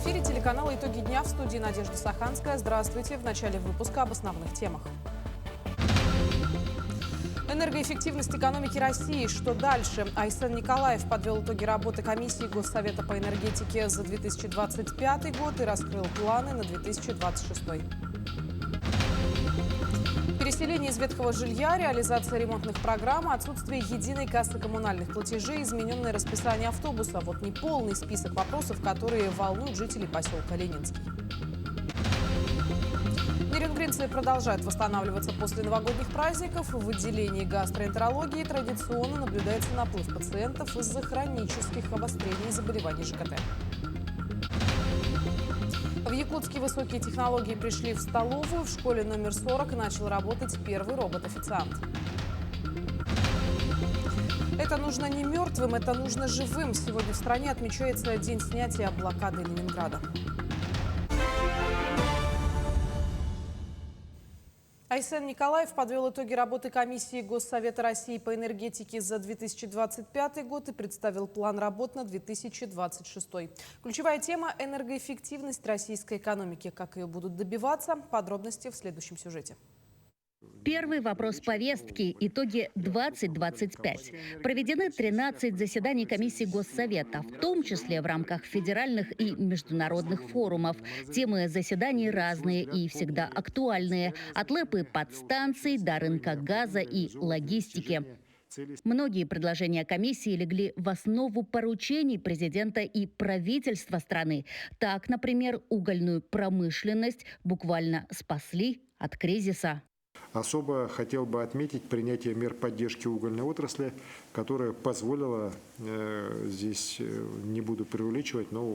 эфире телеканала «Итоги дня», в студии Надежда Саханская. Здравствуйте. В начале выпуска об основных темах. Энергоэффективность экономики России. Что дальше? Айсен Николаев подвел итоги работы комиссии Госсовета по энергетике за 2025 год и раскрыл планы на 2026. Переселение из ветхого жилья, реализация ремонтных программ, отсутствие единой кассы коммунальных платежей, измененное расписание автобуса. Вот неполный список вопросов, которые волнуют жителей поселка Ленинский. Нерюнгринцы продолжают восстанавливаться после новогодних праздников. В отделении гастроэнтерологии традиционно наблюдается наплыв пациентов из-за хронических обострений заболеваний ЖКТ. В Якутске высокие технологии пришли в столовую. В школе номер 40 начал работать первый робот-официант. Это нужно не мертвым, это нужно живым. Сегодня в стране отмечается день снятия блокады Ленинграда. Айсен Николаев подвел итоги работы комиссии Госсовета России по энергетике за 2025 год и представил план работ на 2026. Ключевая тема – энергоэффективность российской экономики. Как ее будут добиваться? Подробности в следующем сюжете. Первый вопрос повестки – итоги 2025. Проведены 13 заседаний комиссии Госсовета, в том числе в рамках федеральных и международных форумов. Темы заседаний разные и всегда актуальные – от ЛЭП и подстанций до рынка газа и логистики. Многие предложения комиссии легли в основу поручений президента и правительства страны. Так, например, угольную промышленность буквально спасли от кризиса. Особо хотел бы отметить принятие мер поддержки угольной отрасли, которая позволила, здесь не буду преувеличивать, но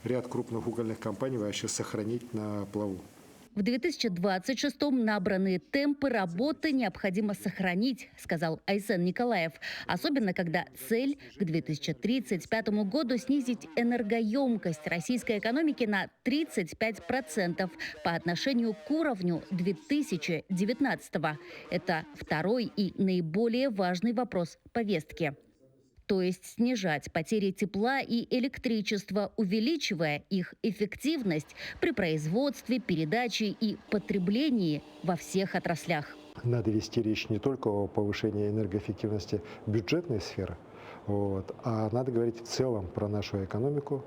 ряд крупных угольных компаний вообще сохранить на плаву. В 2026-м набранные темпы работы необходимо сохранить, сказал Айсен Николаев. Особенно, когда цель к 2035 году снизить энергоемкость российской экономики на 35% по отношению к уровню 2019-го. Это второй и наиболее важный вопрос повестки. То есть снижать потери тепла и электричества, увеличивая их эффективность при производстве, передаче и потреблении во всех отраслях. Надо вести речь не только о повышении энергоэффективности бюджетной сферы, а надо говорить в целом про нашу экономику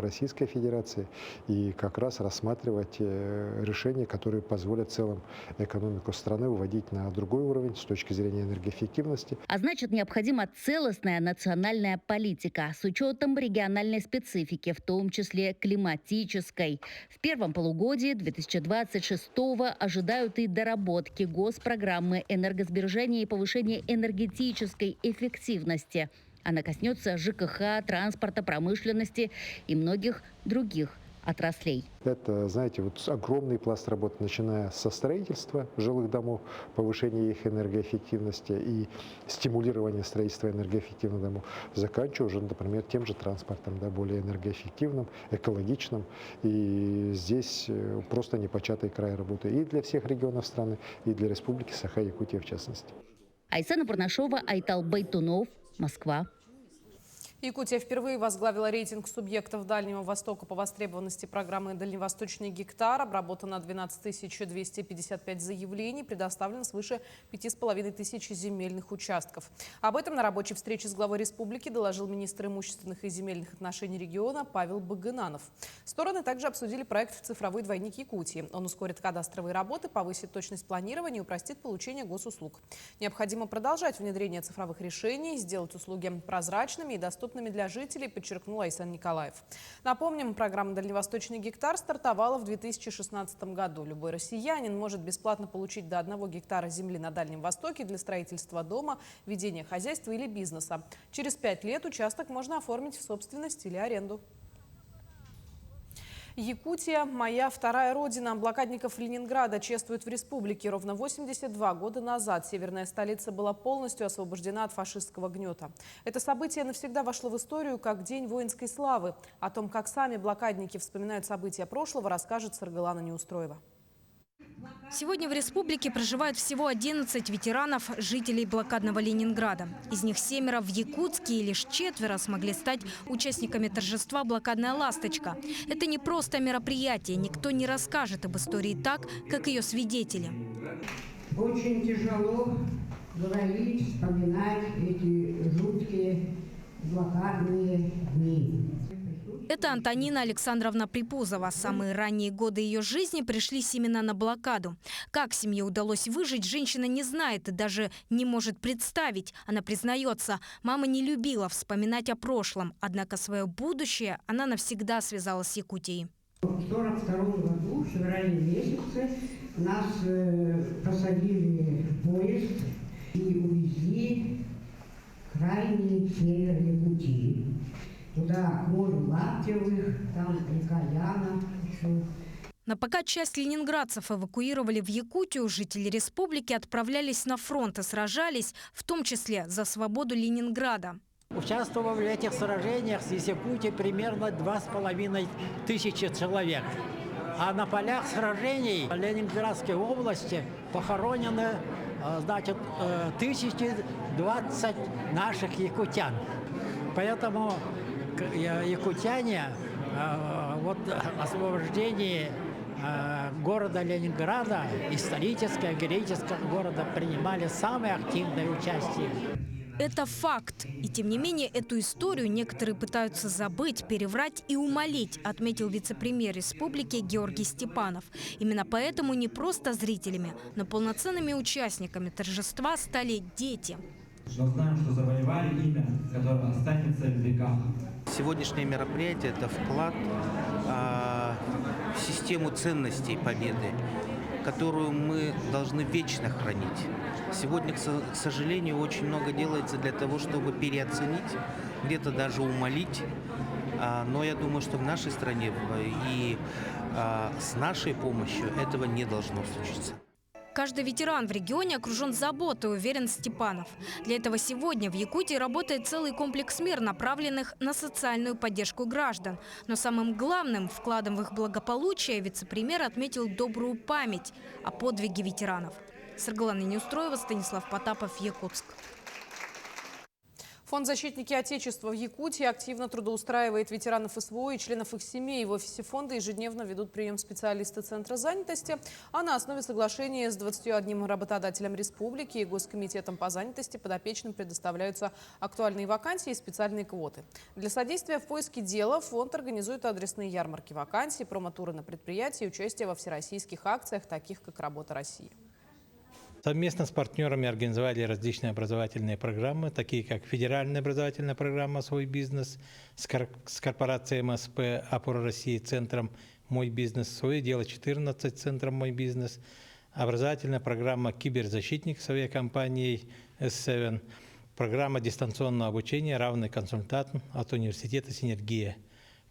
Российской Федерации и как раз рассматривать решения, которые позволят в целом экономику страны выводить на другой уровень с точки зрения энергоэффективности. А значит, необходима целостная национальная политика с учетом региональной специфики, в том числе климатической. В первом полугодии 2026-го ожидают и доработки госпрограммы энергосбережения и повышения энергетической эффективности. Она коснется ЖКХ, транспорта, промышленности и многих других отраслей. Это, знаете, огромный пласт работы, начиная со строительства жилых домов, повышения их энергоэффективности и стимулирования строительства энергоэффективных домов, заканчивая уже, например, тем же транспортом, более энергоэффективным, экологичным. И здесь просто непочатый край работы и для всех регионов страны, и для Республики Саха-Якутия в частности. Айсана Парнашова, Айтал Байтунов, Москва. Якутия впервые возглавила рейтинг субъектов Дальнего Востока по востребованности программы «Дальневосточный гектар». Обработано 12 255 заявлений, предоставлено свыше 5500 земельных участков. Об этом на рабочей встрече с главой республики доложил министр имущественных и земельных отношений региона Павел Багынанов. Стороны также обсудили проект «Цифровой двойник Якутии». Он ускорит кадастровые работы, повысит точность планирования и упростит получение госуслуг. Необходимо продолжать внедрение цифровых решений, сделать услуги прозрачными и доступными для жителей, подчеркнул Айсен Николаев. Напомним, программа «Дальневосточный гектар» стартовала в 2016 году. Любой россиянин может бесплатно получить до 1 гектара земли на Дальнем Востоке для строительства дома, ведения хозяйства или бизнеса. Через 5 лет участок можно оформить в собственность или аренду. Якутия – моя вторая родина. Блокадников Ленинграда чествуют в республике. Ровно 82 года назад северная столица была полностью освобождена от фашистского гнета. Это событие навсегда вошло в историю как День воинской славы. О том, как сами блокадники вспоминают события прошлого, расскажет Саргалана Неустроева. Сегодня в республике проживают всего 11 ветеранов, жителей блокадного Ленинграда. Из них 7 в Якутске, и лишь 4 смогли стать участниками торжества «Блокадная ласточка». Это не просто мероприятие. Никто не расскажет об истории так, как ее свидетели. Очень тяжело говорить, вспоминать эти жуткие блокадные дни. Это Антонина Александровна Припузова. Самые ранние годы ее жизни пришлись именно на блокаду. Как семье удалось выжить, женщина не знает и даже не может представить. Она признается, мама не любила вспоминать о прошлом. Однако свое будущее она навсегда связала с Якутией. В 1942 году, в феврале месяце, нас посадили в поезд и увезли в крайний север Якутии. Туда, к морю Лаптевых, там река Яна. Но пока часть ленинградцев эвакуировали в Якутию, жители республики отправлялись на фронт и сражались, в том числе за свободу Ленинграда. Участвовало в этих сражениях из Якутии примерно 2500 человек. А на полях сражений в Ленинградской области похоронены, значит, 1020 наших якутян. Поэтому якутяне вот освобождение города Ленинграда, исторического, героического города, принимали самое активное участие. Это факт. И тем не менее, эту историю некоторые пытаются забыть, переврать и умалить, отметил вице-премьер республики Георгий Степанов. Именно поэтому не просто зрителями, но полноценными участниками торжества стали дети. Но знаем, что завоевали имя, которое останется в веках. Сегодняшнее мероприятие – это вклад в систему ценностей Победы, которую мы должны вечно хранить. Сегодня, к сожалению, очень много делается для того, чтобы переоценить, где-то даже умалить. Но я думаю, что в нашей стране и с нашей помощью этого не должно случиться. Каждый ветеран в регионе окружен заботой, уверен Степанов. Для этого сегодня в Якутии работает целый комплекс мер, направленных на социальную поддержку граждан. Но самым главным вкладом в их благополучие вице-премьер отметил добрую память о подвиге ветеранов. Саргалана Неустроева, Станислав Потапов, Якутск. Фонд «Защитники Отечества» в Якутии активно трудоустраивает ветеранов СВО и членов их семей. В офисе фонда ежедневно ведут прием специалисты Центра занятости, а на основе соглашения с 21 работодателем республики и Госкомитетом по занятости подопечным предоставляются актуальные вакансии и специальные квоты. Для содействия в поиске дела фонд организует адресные ярмарки вакансий, промо-туры на предприятия и участие во всероссийских акциях, таких как «Работа России». Совместно с партнерами организовали различные образовательные программы, такие как федеральная образовательная программа «Свой бизнес» с корпорацией МСП «Опора России», центром «Мой бизнес», «Свое дело 14», центром «Мой бизнес», образовательная программа «Киберзащитник» с авиакомпанией S7, программа дистанционного обучения «Равный консультант» от университета «Синергия»,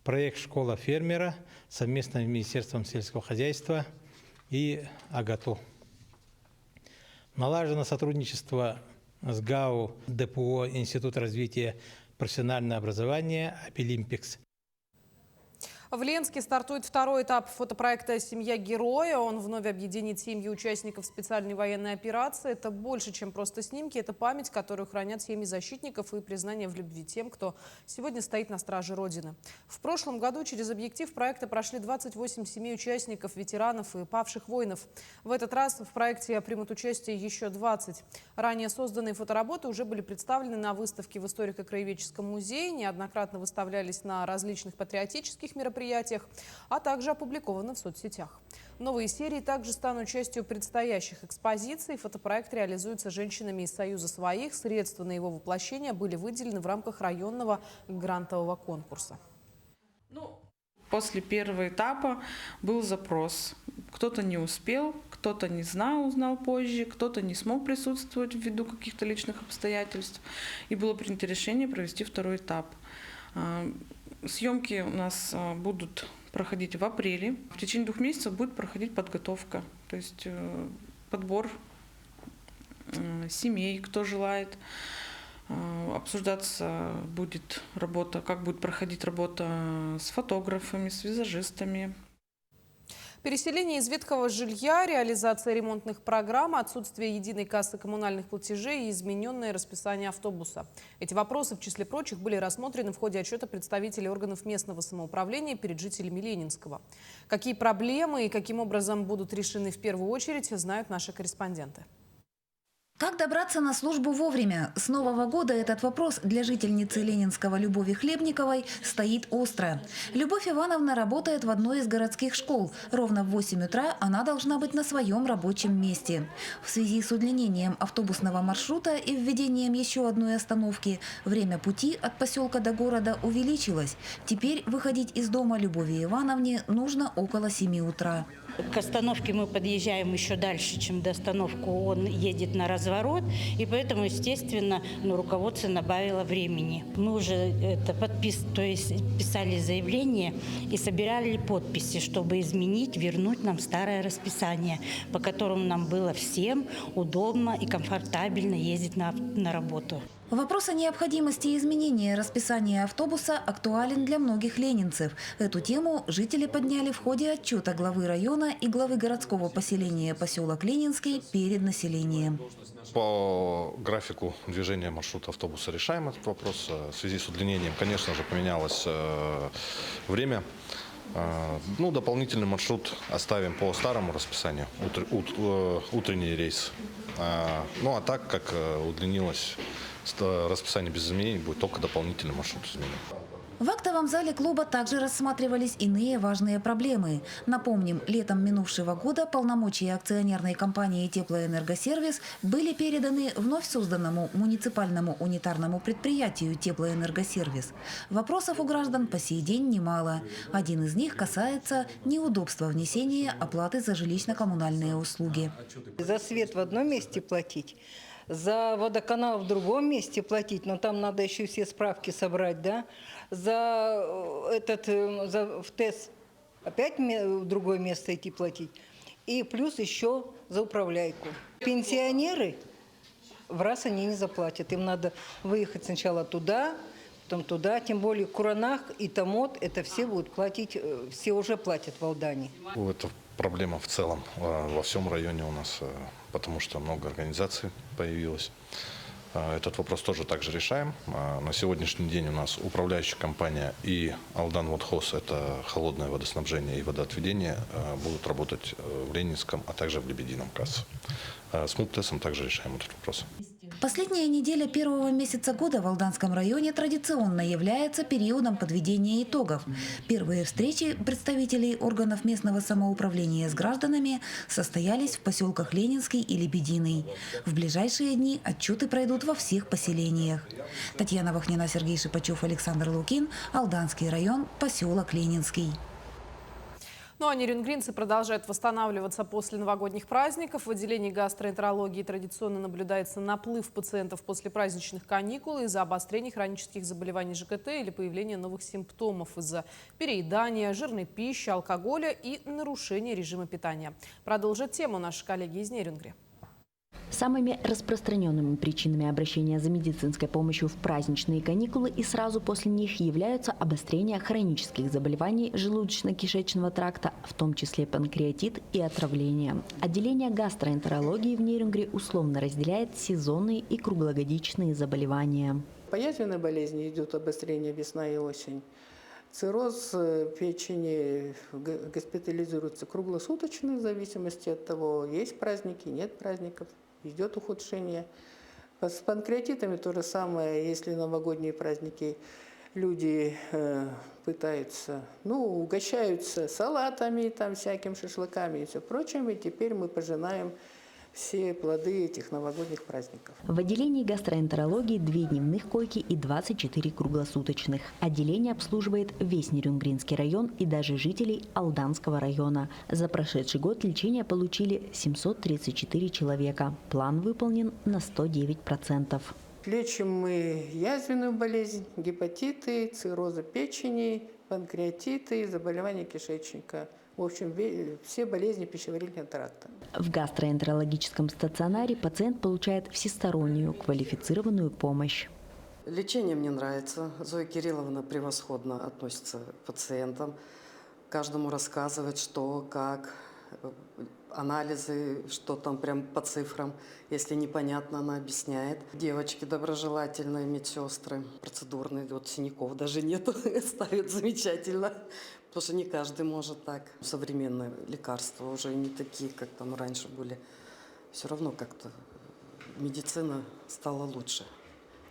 проект «Школа фермера» совместно с Министерством сельского хозяйства и АГАТУ. Налажено сотрудничество с ГАУ, ДПО, Институт развития профессионального образования, «Апилимпикс». В Ленске стартует второй этап фотопроекта «Семья героя». Он вновь объединит семьи участников специальной военной операции. Это больше, чем просто снимки. Это память, которую хранят семьи защитников, и признание в любви тем, кто сегодня стоит на страже Родины. В прошлом году через объектив проекта прошли 28 семей участников, ветеранов и павших воинов. В этот раз в проекте примут участие еще 20. Ранее созданные фотоработы уже были представлены на выставке в историко-краеведческом музее, неоднократно выставлялись на различных патриотических мероприятиях, а также опубликованы в соцсетях. Новые серии также станут частью предстоящих экспозиций. Фотопроект реализуется женщинами из Союза своих. Средства на его воплощение были выделены в рамках районного грантового конкурса. После первого этапа был запрос. Кто-то не успел, кто-то не знал, узнал позже, кто-то не смог присутствовать ввиду каких-то личных обстоятельств. И было принято решение провести второй этап. Съемки у нас будут проходить в апреле. В течение 2 месяцев будет проходить подготовка, то есть подбор семей, кто желает. Обсуждаться будет работа, как будет проходить работа с фотографами, с визажистами. Переселение из ветхого жилья, реализация ремонтных программ, отсутствие единой кассы коммунальных платежей и измененное расписание автобуса. Эти вопросы, в числе прочих, были рассмотрены в ходе отчета представителей органов местного самоуправления перед жителями Ленинского. Какие проблемы и каким образом будут решены в первую очередь, знают наши корреспонденты. Как добраться на службу вовремя? С Нового года этот вопрос для жительницы Ленинского Любови Хлебниковой стоит остро. Любовь Ивановна работает в одной из городских школ. Ровно в 8 утра она должна быть на своем рабочем месте. В связи с удлинением автобусного маршрута и введением еще одной остановки, время пути от поселка до города увеличилось. Теперь выходить из дома Любови Ивановне нужно около 7 утра. К остановке мы подъезжаем еще дальше, чем до остановки. Он едет на разворот, и поэтому, естественно, руководство набавило времени. Мы уже писали заявление и собирали подписи, чтобы изменить, вернуть нам старое расписание, по которому нам было всем удобно и комфортабельно ездить на работу. Вопрос о необходимости изменения расписания автобуса актуален для многих ленинцев. Эту тему жители подняли в ходе отчета главы района и главы городского поселения поселок Ленинский перед населением. По графику движения маршрута автобуса решаем этот вопрос. В связи с удлинением, конечно же, поменялось время. Дополнительный маршрут оставим по старому расписанию, утренний рейс. А так как удлинилось расписание без изменений, будет только дополнительный маршрут изменен. В актовом зале клуба также рассматривались иные важные проблемы. Напомним, летом минувшего года полномочия акционерной компании «Теплоэнергосервис» были переданы вновь созданному муниципальному унитарному предприятию «Теплоэнергосервис». Вопросов у граждан по сей день немало. Один из них касается неудобства внесения оплаты за жилищно-коммунальные услуги. За свет в одном месте платить, за водоканал в другом месте платить, но там надо еще все справки собрать, да? В ТЭС опять в другое место идти платить. И плюс еще за управляйку. Пенсионеры в раз они не заплатят. Им надо выехать сначала туда, потом туда. Тем более Куранах и Томот, это все будут платить, все уже платят в Алдане. Это проблема в целом во всем районе у нас, потому что много организаций появилось. Этот вопрос тоже также решаем. На сегодняшний день у нас управляющая компания и Алдан Водхоз, это холодное водоснабжение и водоотведение, будут работать в Ленинском, а также в Лебедином КАС. С МУПТЭСом также решаем этот вопрос. Последняя неделя первого месяца года в Алданском районе традиционно является периодом подведения итогов. Первые встречи представителей органов местного самоуправления с гражданами состоялись в поселках Ленинский и Лебединый. В ближайшие дни отчеты пройдут во всех поселениях. Татьяна Вахнина, Сергей Шипачев, Александр Лукин, Алданский район, поселок Ленинский. Ну а нерюнгринцы продолжают восстанавливаться после новогодних праздников. В отделении гастроэнтерологии традиционно наблюдается наплыв пациентов после праздничных каникул из-за обострения хронических заболеваний ЖКТ или появления новых симптомов из-за переедания, жирной пищи, алкоголя и нарушения режима питания. Продолжат тему наши коллеги из Нерюнгри. Самыми распространенными причинами обращения за медицинской помощью в праздничные каникулы и сразу после них являются обострение хронических заболеваний желудочно-кишечного тракта, в том числе панкреатит и отравление. Отделение гастроэнтерологии в Нерюнгри условно разделяет сезонные и круглогодичные заболевания. По язвенной болезни идет обострение весна и осень. Цирроз печени госпитализируется круглосуточно, в зависимости от того, есть праздники, нет праздников, идет ухудшение. С панкреатитами то же самое, если новогодние праздники люди пытаются, угощаются салатами, там, всякими шашлыками и все прочим, и теперь мы пожинаем все плоды этих новогодних праздников. В отделении гастроэнтерологии 2 дневных койки и 24 круглосуточных. Отделение обслуживает весь Нерюнгринский район и даже жителей Алданского района. За прошедший год лечение получили 734 человека. План выполнен на 109%. Лечим мы язвенную болезнь, гепатиты, циррозы печени, панкреатиты, заболевания кишечника. В общем, все болезни пищеварительного тракта. В гастроэнтерологическом стационаре пациент получает всестороннюю квалифицированную помощь. Лечение мне нравится. Зоя Кирилловна превосходно относится к пациентам. каждому рассказывать, что, как, анализы, что там прям по цифрам. Если непонятно, она объясняет. Девочки доброжелательные, медсестры, процедурные, вот синяков даже нету, ставят замечательно. Потому что не каждый может так. Современные лекарства уже не такие, как там раньше были. Все равно как-то медицина стала лучше.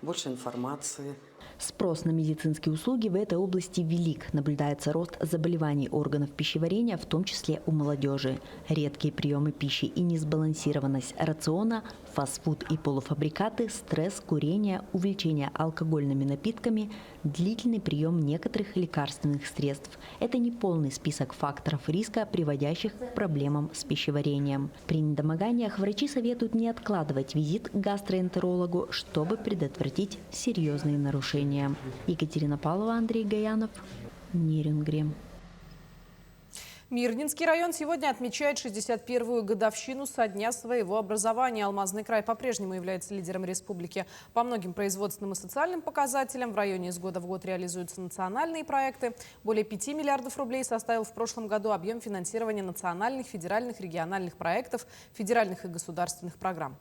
Больше информации. Спрос на медицинские услуги в этой области велик. Наблюдается рост заболеваний органов пищеварения, в том числе у молодежи. Редкие приемы пищи и несбалансированность рациона, фастфуд и полуфабрикаты, стресс, курение, увлечение алкогольными напитками, длительный прием некоторых лекарственных средств. Это не полный список факторов риска, приводящих к проблемам с пищеварением. При недомоганиях врачи советуют не откладывать визит к гастроэнтерологу, чтобы предотвратить серьезные нарушения. Екатерина Павлова, Андрей Гаянов, Нерюнгри. Мирнинский район сегодня отмечает 61-ю годовщину со дня своего образования. Алмазный край по-прежнему является лидером республики по многим производственным и социальным показателям. В районе из года в год реализуются национальные проекты. Более 5 миллиардов рублей составил в прошлом году объем финансирования национальных, федеральных, региональных проектов, федеральных и государственных программ.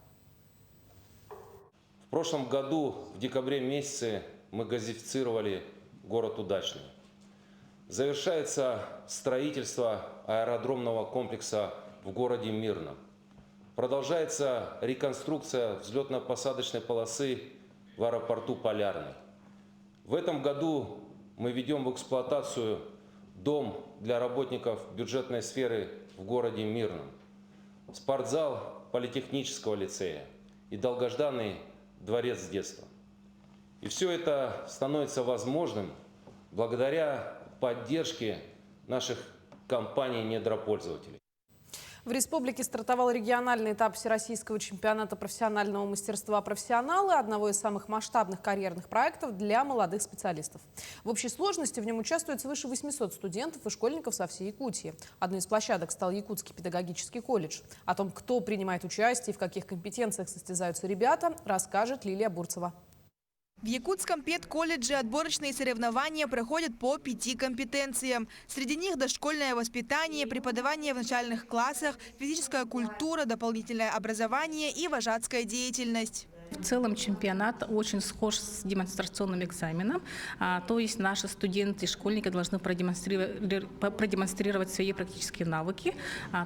В прошлом году в декабре месяце мы газифицировали город Удачный. Завершается строительство аэродромного комплекса в городе Мирном. Продолжается реконструкция взлетно-посадочной полосы в аэропорту Полярный. В этом году мы ведем в эксплуатацию дом для работников бюджетной сферы в городе Мирном, спортзал политехнического лицея и долгожданный дворец детства. И все это становится возможным благодаря поддержке наших компаний-недропользователей. В республике стартовал региональный этап Всероссийского чемпионата профессионального мастерства «Профессионалы», одного из самых масштабных карьерных проектов для молодых специалистов. В общей сложности в нем участвует свыше 800 студентов и школьников со всей Якутии. Одной из площадок стал Якутский педагогический колледж. О том, кто принимает участие и в каких компетенциях состязаются ребята, расскажет Лилия Бурцева. В Якутском педколледже отборочные соревнования проходят по 5 компетенциям. Среди них дошкольное воспитание, преподавание в начальных классах, физическая культура, дополнительное образование и вожатская деятельность. В целом чемпионат очень схож с демонстрационным экзаменом, то есть наши студенты и школьники должны продемонстрировать свои практические навыки,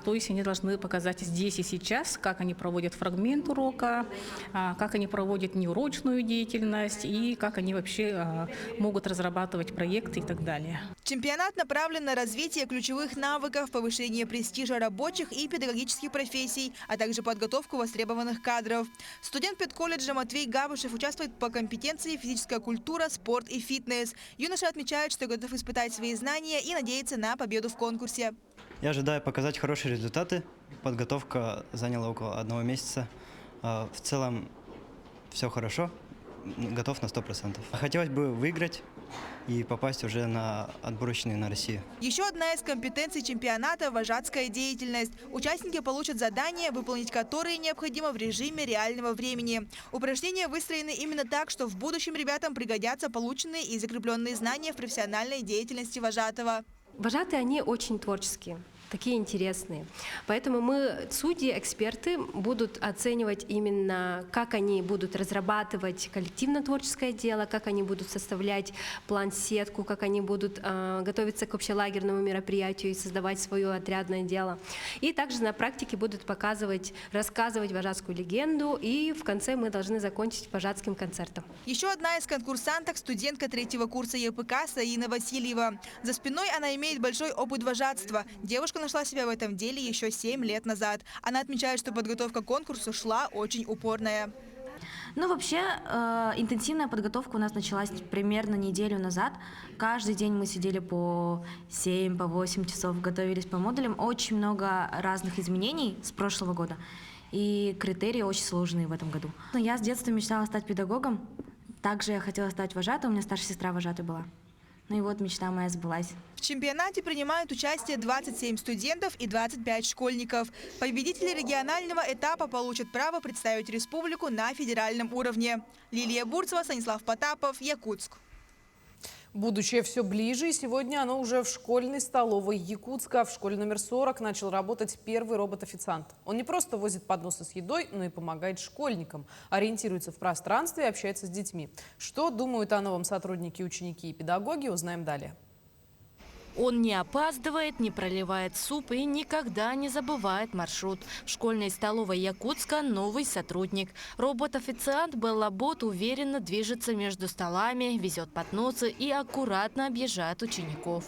то есть они должны показать здесь и сейчас, как они проводят фрагмент урока, как они проводят неурочную деятельность и как они вообще могут разрабатывать проекты и так далее. Чемпионат направлен на развитие ключевых навыков, повышение престижа рабочих и педагогических профессий, а также подготовку востребованных кадров. Студент педколледжа Матвей Габышев участвует по компетенции физическая культура, спорт и фитнес. Юноша отмечает, что готов испытать свои знания и надеется на победу в конкурсе. Я ожидаю показать хорошие результаты. Подготовка заняла около 1 месяца. В целом все хорошо. Готов на 100%. Хотелось бы выиграть и попасть уже на отборочные на Россию. Еще одна из компетенций чемпионата – вожатская деятельность. Участники получат задания, выполнить которые необходимо в режиме реального времени. Упражнения выстроены именно так, что в будущем ребятам пригодятся полученные и закрепленные знания в профессиональной деятельности вожатого. Вожатые, они очень творческие. Такие интересные. Поэтому мы, судьи, эксперты, будут оценивать именно, как они будут разрабатывать коллективно-творческое дело, как они будут составлять план-сетку, как они будут готовиться к общелагерному мероприятию и создавать свое отрядное дело. И также на практике будут показывать, рассказывать вожатскую легенду, и в конце мы должны закончить вожатским концертом. Еще одна из конкурсанток – студентка 3-го курса ЕПК Саина Васильева. За спиной она имеет большой опыт вожатства. Девушка нашла себя в этом деле еще 7 лет назад. Она отмечает, что подготовка к конкурсу шла очень упорная. Ну, вообще, интенсивная подготовка у нас началась примерно неделю назад. Каждый день мы сидели по 7, по 8 часов, готовились по модулям. Очень много разных изменений с прошлого года. И критерии очень сложные в этом году. Я с детства мечтала стать педагогом. Также я хотела стать вожатой, у меня старшая сестра вожатой была. Ну и вот мечта моя сбылась. В чемпионате принимают участие 27 студентов и 25 школьников. Победители регионального этапа получат право представить республику на федеральном уровне. Лилия Бурцева, Станислав Потапов, Якутск. Будущее все ближе, и сегодня оно уже в школьной столовой Якутска. В школе номер 40 начал работать первый робот-официант. Он не просто возит подносы с едой, но и помогает школьникам, ориентируется в пространстве и общается с детьми. Что думают о новом сотруднике ученики и педагоги, узнаем далее. Он не опаздывает, не проливает суп и никогда не забывает маршрут. В школьной столовой Якутска новый сотрудник. Робот-официант Беллабот уверенно движется между столами, везет подносы и аккуратно объезжает учеников.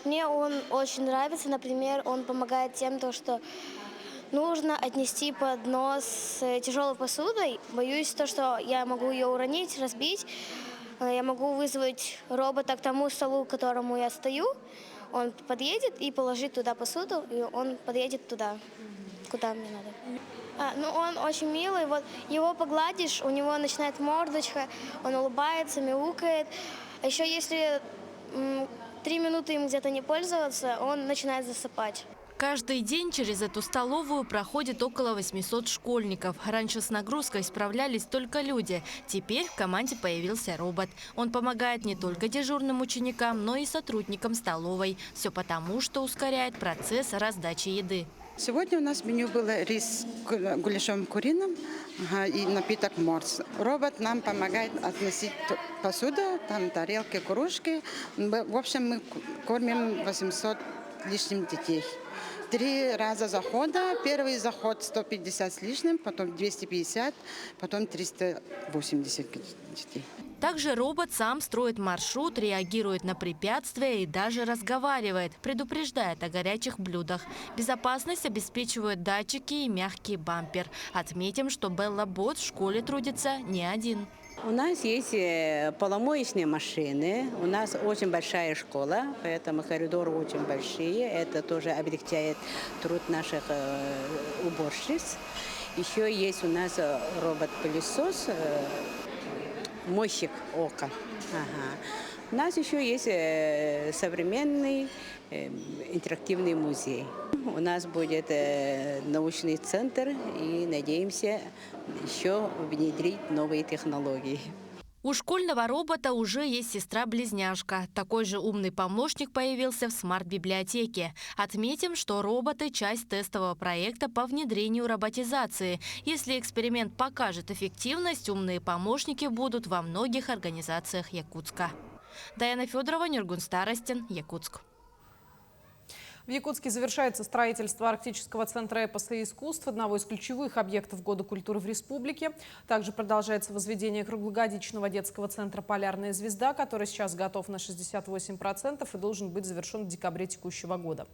Мне он очень нравится. Например, он помогает тем, что нужно отнести поднос с тяжелой посудой. Боюсь, что я могу ее уронить, разбить. Я могу вызвать робота к тому столу, к которому я стою. Он подъедет и положит туда посуду, и он подъедет туда, куда мне надо. Он очень милый. Вот его погладишь, у него начинает мордочка, он улыбается, мяукает. А еще если 3 минуты им где-то не пользоваться, он начинает засыпать. Каждый день через эту столовую проходит около 800 школьников. Раньше с нагрузкой справлялись только люди. Теперь в команде появился робот. Он помогает не только дежурным ученикам, но и сотрудникам столовой. Все потому, что ускоряет процесс раздачи еды. Сегодня у нас в меню был рис с гуляшом куриным и напиток морс. Робот нам помогает относить посуду, там тарелки, кружки. В общем, мы кормим 800 лишним детей. 3 раза захода. Первый заход 150 с лишним, потом 250, потом 380 детей. Также робот сам строит маршрут, реагирует на препятствия и даже разговаривает, предупреждает о горячих блюдах. Безопасность обеспечивают датчики и мягкий бампер. Отметим, что Беллабот в школе трудится не один. У нас есть поломоечные машины, у нас очень большая школа, поэтому коридоры очень большие. Это тоже облегчает труд наших уборщиц. Еще есть у нас робот-пылесос, мойщик ока. У нас еще есть современный интерактивный музей. У нас будет научный центр, и надеемся еще внедрить новые технологии. У школьного робота уже есть сестра-близняшка. Такой же умный помощник появился в смарт-библиотеке. Отметим, что роботы – часть тестового проекта по внедрению роботизации. Если эксперимент покажет эффективность, умные помощники будут во многих организациях Якутска. Даяна Федорова, Нюргун Старостин, Якутск. В Якутске завершается строительство арктического центра эпоса и искусств, одного из ключевых объектов Года культуры в республике. Также продолжается возведение круглогодичного детского центра «Полярная звезда», который сейчас готов на 68% и должен быть завершен в декабре текущего года.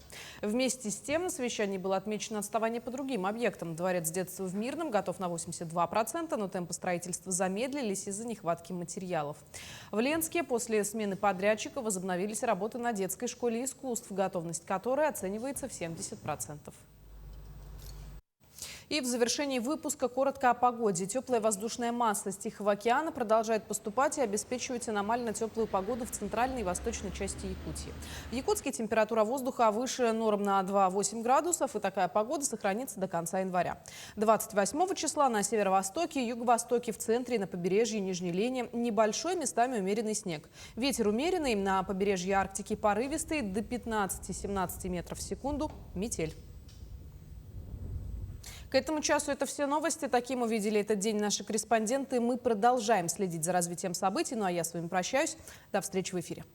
Вместе с тем на совещании было отмечено отставание по другим объектам. Дворец детства в Мирном готов на 82%, но темпы строительства замедлились из-за нехватки материалов. В Ленске после смены подрядчика возобновились работы на детской школе искусств, готовность которой оценивается в 70%. И в завершении выпуска коротко о погоде. Теплая воздушная масса с Тихого океана продолжает поступать и обеспечивать аномально теплую погоду в центральной и восточной части Якутии. В Якутске температура воздуха выше норм на 2,8 градусов, и такая погода сохранится до конца января. 28 числа на северо-востоке, юго-востоке, в центре и на побережье Нижней Лени небольшой, местами умеренный снег. Ветер умеренный, на побережье Арктики порывистый до 15-17 метров в секунду, метель. К этому часу это все новости. Таким увидели этот день наши корреспонденты. Мы продолжаем следить за развитием событий. Ну а я с вами прощаюсь. До встречи в эфире.